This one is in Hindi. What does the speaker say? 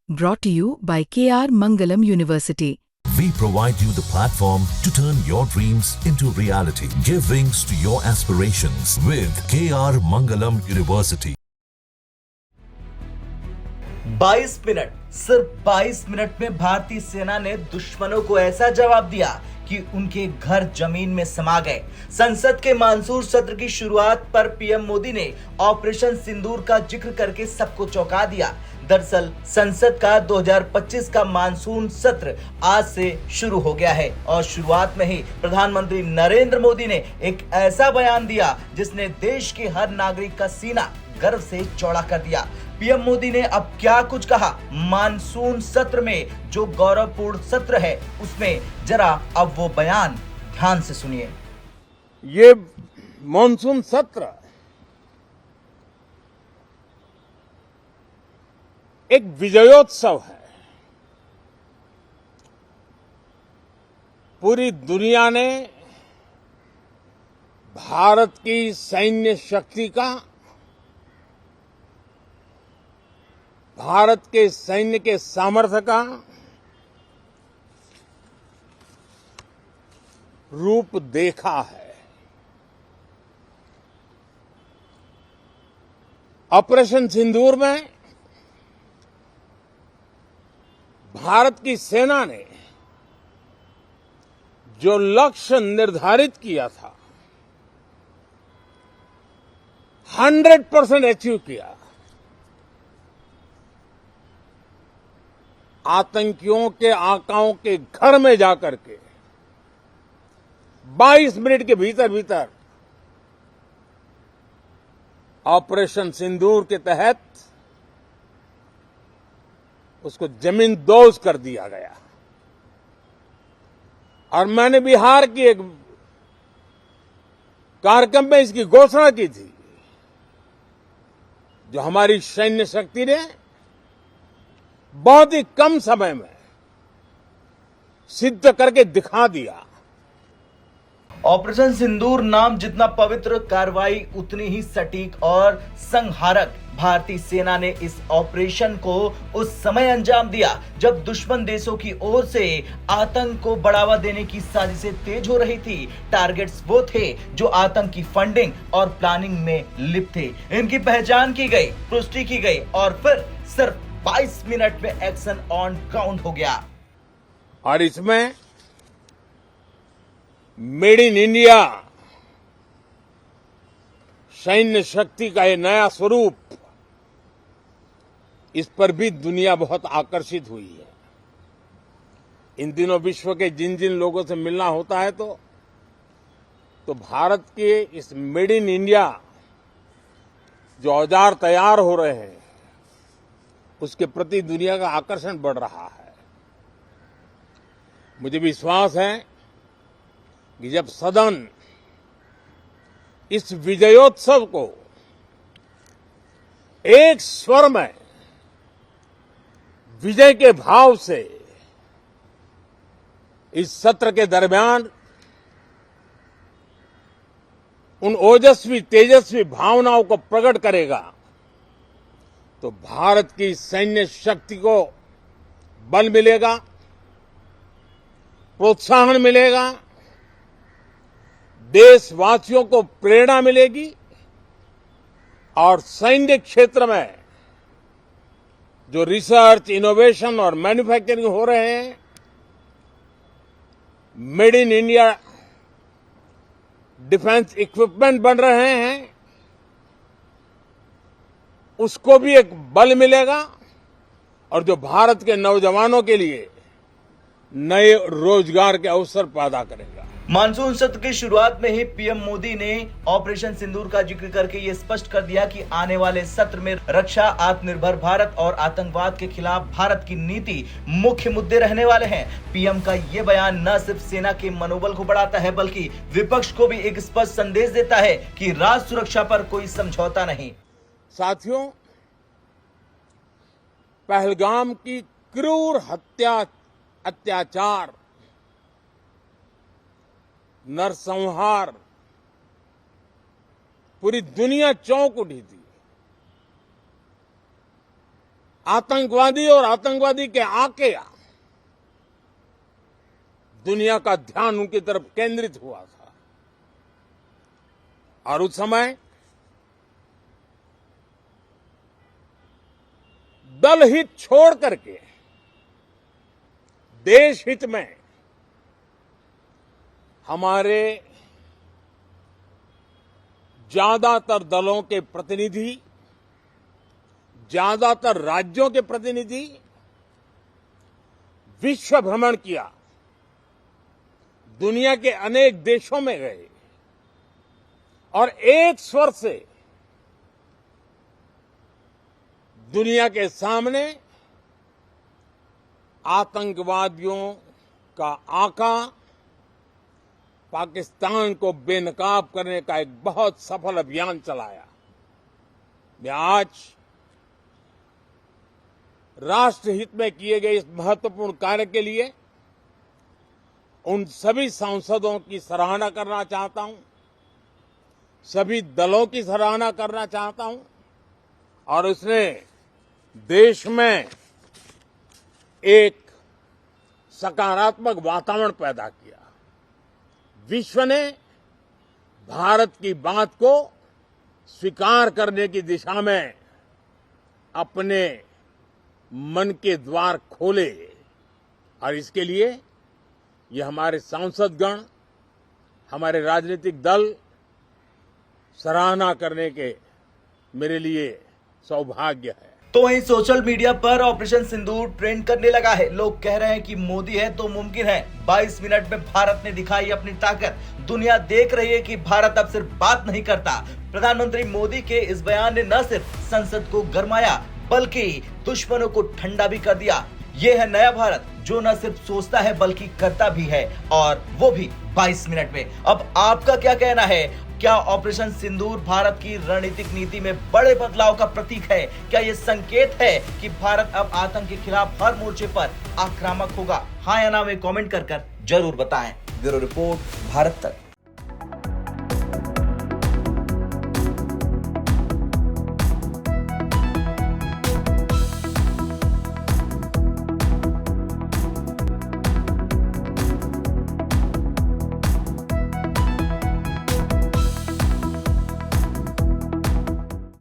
Brought to you by KR Mangalam University. We provide you the platform to turn your dreams into reality. Give wings to your aspirations with KR Mangalam University. 22 minute, सिर्फ 22 मिनट में भारतीय सेना ने दुश्मनों को ऐसा जवाब दिया कि उनके घर जमीन में समा गए। संसद के मानसून सत्र की शुरुआत पर पीएम मोदी ने ऑपरेशन सिंदूर का जिक्र करके सबको चौंका दिया। दरअसल संसद का 2025 का मानसून सत्र आज से शुरू हो गया है और शुरुआत में ही प्रधानमंत्री नरेंद्र मोदी ने एक ऐसा बयान दिया जिसने देश के हर नागरिक का सीना गर्व से चौड़ा कर दिया। पीएम मोदी ने अब क्या कुछ कहा मानसून सत्र में, जो गौरवपूर्ण सत्र है उसमें, जरा अब वो बयान ध्यान से सुनिए। ये मानसून सत्र एक विजयोत्सव है। पूरी दुनिया ने भारत की सैन्य शक्ति का, भारत के सैन्य के सामर्थ्य का रूप देखा है। ऑपरेशन सिंदूर में भारत की सेना ने जो लक्ष्य निर्धारित किया था 100% अचीव किया। आतंकियों के आकाओं के घर में जाकर के 22 मिनट के भीतर भीतर ऑपरेशन सिंदूर के तहत उसको जमींदोज कर दिया गया। और मैंने बिहार की एक कार्यक्रम में इसकी घोषणा की थी, जो हमारी सैन्य शक्ति ने बहुत ही कम समय में सिद्ध करके दिखा दिया। ऑपरेशन सिंदूर नाम जितना पवित्र, कार्रवाई उतनी ही सटीक और संहारक। भारतीय सेना ने इस ऑपरेशन को उस समय अंजाम दिया जब दुश्मन देशों की ओर से आतंक को बढ़ावा देने की साजिशें तेज हो रही थी। टारगेट्स वो थे जो आतंक की फंडिंग और प्लानिंग में लिप्त थे। इनकी पहचान की गई, पुष्टि की गई और फिर सिर्फ 22 मिनट में एक्शन ऑन ग्राउंड हो गया। और इसमें मेड इन इंडिया सैन्य शक्ति का ये नया स्वरूप, इस पर भी दुनिया बहुत आकर्षित हुई है। इन दिनों विश्व के जिन जिन लोगों से मिलना होता है तो भारत के इस मेड इन इंडिया जो औजार तैयार हो रहे हैं उसके प्रति दुनिया का आकर्षण बढ़ रहा है। मुझे विश्वास है कि जब सदन इस विजयोत्सव को एक स्वर में विजय के भाव से इस सत्र के दरमियान उन ओजस्वी तेजस्वी भावनाओं को प्रकट करेगा तो भारत की सैन्य शक्ति को बल मिलेगा, प्रोत्साहन मिलेगा, देशवासियों को प्रेरणा मिलेगी और सैन्य क्षेत्र में जो रिसर्च, इनोवेशन और मैन्युफैक्चरिंग हो रहे हैं, made in India defence equipment बन रहे हैं, उसको भी एक बल मिलेगा और जो भारत के नौजवानों के लिए नए रोजगार के अवसर पैदा करेगा। मानसून सत्र की शुरुआत में ही पीएम मोदी ने ऑपरेशन सिंदूर का जिक्र करके ये स्पष्ट कर दिया कि आने वाले सत्र में रक्षा, आत्मनिर्भर भारत और आतंकवाद के खिलाफ भारत की नीति मुख्य मुद्दे रहने वाले हैं। पीएम का ये बयान न सिर्फ सेना के मनोबल को बढ़ाता है बल्कि विपक्ष को भी एक स्पष्ट संदेश देता है कि राष्ट्र सुरक्षा पर कोई समझौता नहीं। साथियों, पहलगाम की क्रूर हत्या, अत्याचार, नरसंहार पूरी दुनिया चौंक उठी थी। आतंकवादी और आतंकवादी के आके दुनिया का ध्यान उनकी तरफ केंद्रित हुआ था। और उस समय दल हित छोड़ करके देश हित में हमारे ज्यादातर दलों के प्रतिनिधि, ज्यादातर राज्यों के प्रतिनिधि विश्व भ्रमण किया, दुनिया के अनेक देशों में गए और एक स्वर से दुनिया के सामने आतंकवादियों का आका पाकिस्तान को बेनकाब करने का एक बहुत सफल अभियान चलाया। मैं आज राष्ट्रहित में किए गए इस महत्वपूर्ण कार्य के लिए उन सभी सांसदों की सराहना करना चाहता हूं, सभी दलों की सराहना करना चाहता हूं और उसने देश में एक सकारात्मक वातावरण पैदा किया। विश्व ने भारत की बात को स्वीकार करने की दिशा में अपने मन के द्वार खोले और इसके लिए ये हमारे सांसदगण, हमारे राजनीतिक दल सराहना करने के मेरे लिए सौभाग्य है। तो वहीं सोशल मीडिया पर ऑपरेशन सिंदूर ट्रेंड करने लगा है। लोग कह रहे हैं कि मोदी है तो मुमकिन है। 22 मिनट में भारत ने दिखाई अपनी ताकत। दुनिया देख रही है कि भारत अब सिर्फ बात नहीं करता। प्रधानमंत्री मोदी के इस बयान ने न सिर्फ संसद को गरमाया बल्कि दुश्मनों को ठंडा भी कर दिया। ये है नया भारत जो न सिर्फ सोचता है बल्कि करता भी है, और वो भी 22 मिनट में। अब आपका क्या कहना है? क्या ऑपरेशन सिंदूर भारत की रणनीतिक नीति में बड़े बदलाव का प्रतीक है? क्या ये संकेत है कि भारत अब आतंक के खिलाफ हर मोर्चे पर आक्रामक होगा? हाँ या ना में कमेंट कर जरूर बताएं। ब्यूरो रिपोर्ट, भारत तक।